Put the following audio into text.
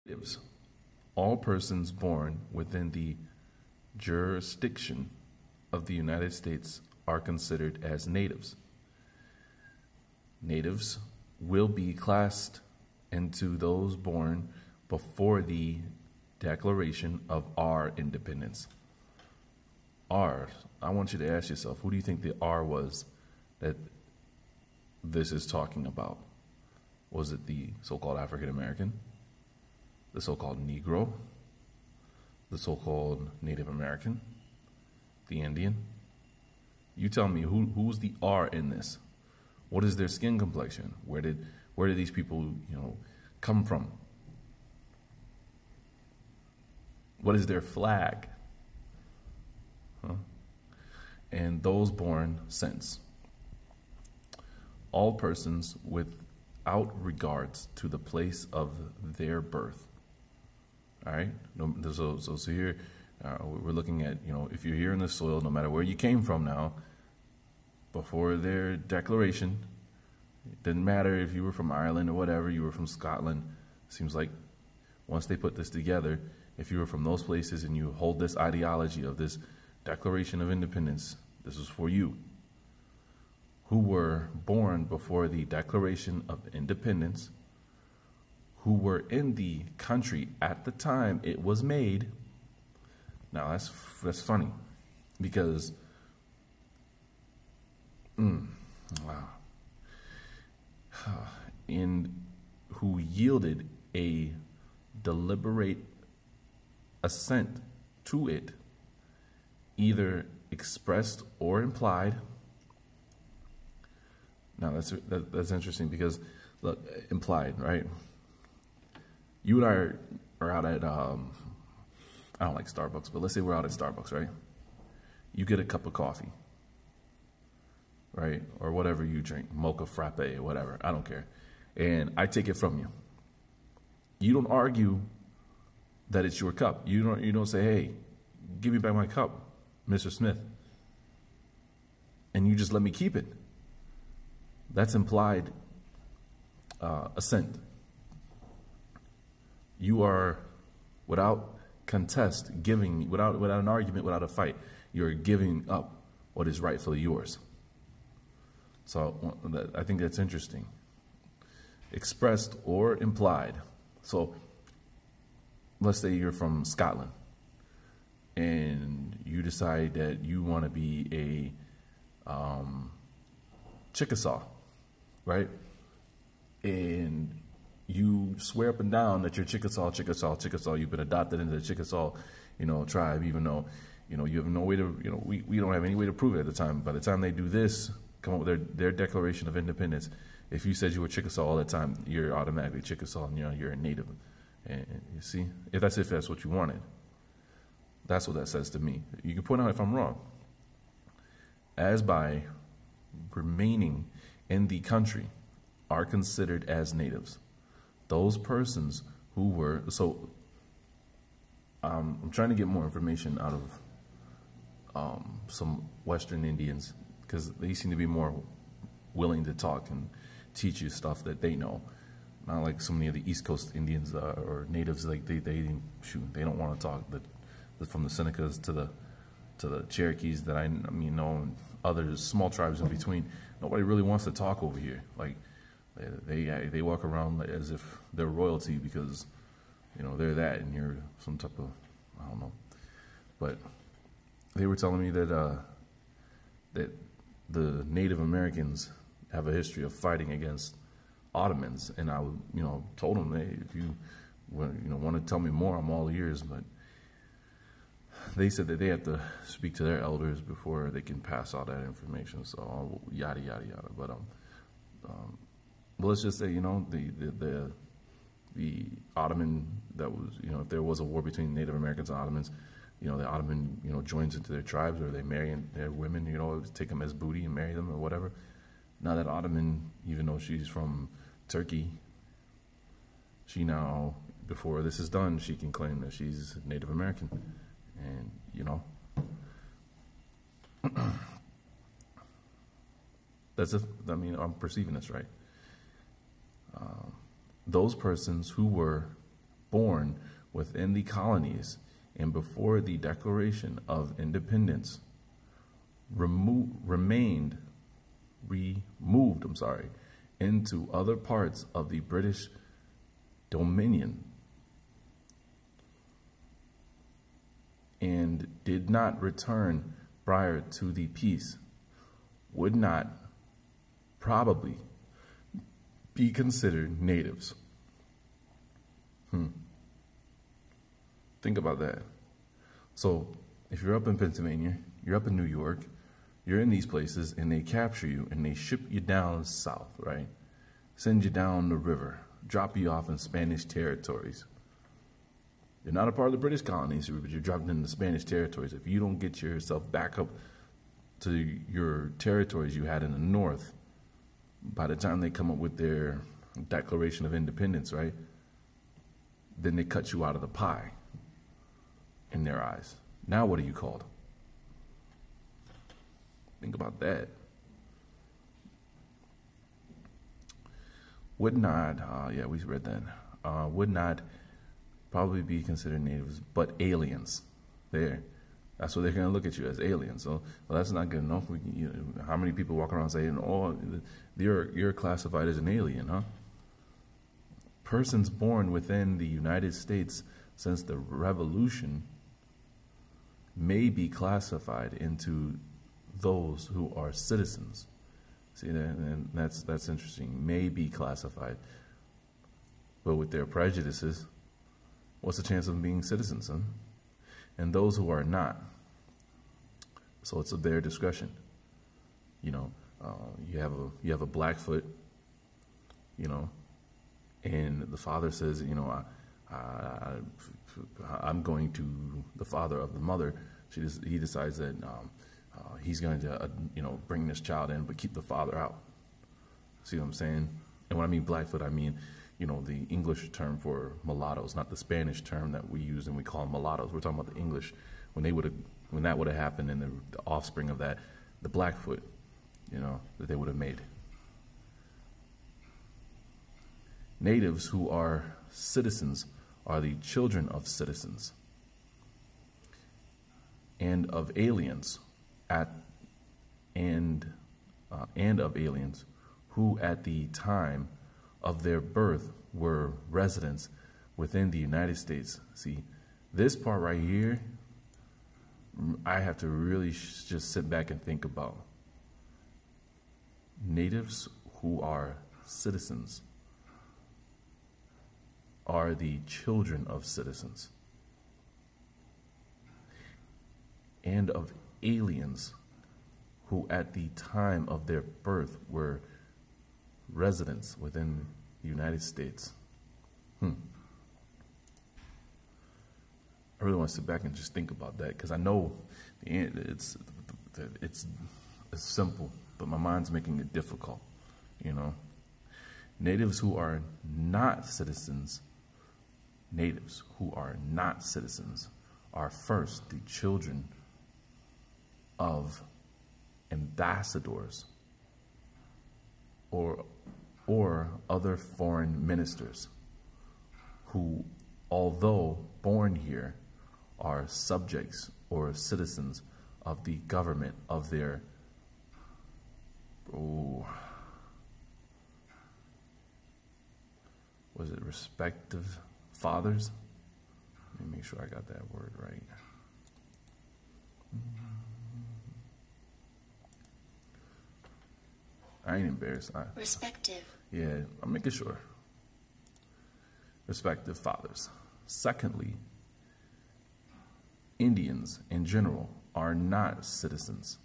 Natives. All persons born within the jurisdiction of the United States are considered as natives. Natives will be classed into those born before the Declaration of our independence. R, I want you to ask yourself, who do you think the R was that this is talking about? Was it the so-called African American, the so-called Negro, the so-called Native American, the Indian? You tell me, who's the R in this? What is their skin complexion? Where did these people, come from? What is their flag? Huh? And those born since. All persons without regards to the place of their birth. All right? So here we're looking at, if you're here in the soil, no matter where you came from now, before their declaration, it didn't matter if you were from Ireland or whatever, you were from Scotland. It seems like once they put this together, if you were from those places and you hold this ideology of this Declaration of Independence, this is for you, who were born before the Declaration of Independence, who were in the country at the time it was made. Now that's funny, because wow, in who yielded a deliberate assent to it, either expressed or implied. Now that's interesting, because look, implied, right? You and I are out at I don't like Starbucks, but let's say we're out at Starbucks, right? You get a cup of coffee, right? Or whatever you drink, mocha, frappe, whatever, I don't care. And I take it from you. You don't argue that it's your cup. You don't say, hey, give me back my cup, Mr. Smith. And you just let me keep it. That's implied assent. You are, without contest, giving, without an argument, without a fight, you're giving up what is rightfully yours. So I think that's interesting. Expressed or implied. So let's say you're from Scotland and you decide that you want to be a Chickasaw, right? And you swear up and down that you're Chickasaw. You've been adopted into the Chickasaw, tribe, even though, you have no way to, we don't have any way to prove it at the time. By the time they do this, come up with their Declaration of Independence, if you said you were Chickasaw all the time, you're automatically Chickasaw, and you're a native. And you see, if that's what you wanted. That's what that says to me. You can point out if I'm wrong. As by remaining in the country are considered as natives. Those persons who were, so I'm trying to get more information out of some Western Indians, because they seem to be more willing to talk and teach you stuff that they know. Not like so many of the East Coast Indians or natives, like they don't want to talk. From the Senecas to the Cherokees that I know, and other small tribes in between, nobody really wants to talk over here. Like they walk around as if they're royalty, because they're that and you're some type of, I don't know. But they were telling me that that the Native Americans have a history of fighting against Ottomans, and I told them, hey, if you want to tell me more, I'm all ears. But they said that they have to speak to their elders before they can pass all that information. So yada yada yada. But let's just say the Ottoman, that was if there was a war between Native Americans and Ottomans, the Ottoman joins into their tribes, or they marry their women, take them as booty and marry them or whatever. Now that Ottoman, even though she's from Turkey, she now, before this is done, she can claim that she's Native American. And, I'm perceiving this right. Those persons who were born within the colonies and before the Declaration of Independence removed into other parts of the British Dominion and did not return prior to the peace would not probably be considered natives. Think about that. So if you're up in Pennsylvania, you're up in New York, you're in these places, and they capture you and they ship you down south, right? Send you down the river, drop you off in Spanish territories. You're not a part of the British colonies, but you're dropped into the Spanish territories. If you don't get yourself back up to your territories you had in the north, by the time they come up with their Declaration of Independence, right, then they cut you out of the pie in their eyes. Now what are you called? Think about that. Would not, yeah, we read that. Would not probably be considered natives, but aliens. There. That's what they're going to look at you as, aliens. So, well, that's not good enough. How many people walk around saying, oh, you're classified as an alien, huh? Persons born within the United States since the Revolution may be classified into those who are citizens. See that? And that's interesting. May be classified. But with their prejudices, what's the chance of them being citizens, huh? And those who are not. So it's of their discretion. You know, you have a Blackfoot, you know, and the father says, you know, I'm going to the father of the mother. He decides that he's going to, you know, bring this child in, but keep the father out. See what I'm saying? And when I mean Blackfoot, I mean, you know, the English term for mulattoes, not the Spanish term that we use and we call them mulattoes. We're talking about the English. When that would have happened, and the offspring of that, the Blackfoot, you know, that they would have made. Natives who are citizens are the children of citizens and of aliens and of aliens who at the time of their birth were residents within the United States. See, this part right here, I have to really just sit back and think about. Natives who are citizens are the children of citizens and of aliens who at the time of their birth were residents within the United States. I really want to sit back and just think about that, because I know it's simple, but my mind's making it difficult, you know. Natives who are not citizens are first the children of ambassadors or other foreign ministers who, although born here, are subjects or citizens of the government of their respective fathers? Let me make sure I got that word right. I ain't embarrassed. Respective. Yeah, I'm making sure. Respective fathers. Secondly, Indians in general are not citizens.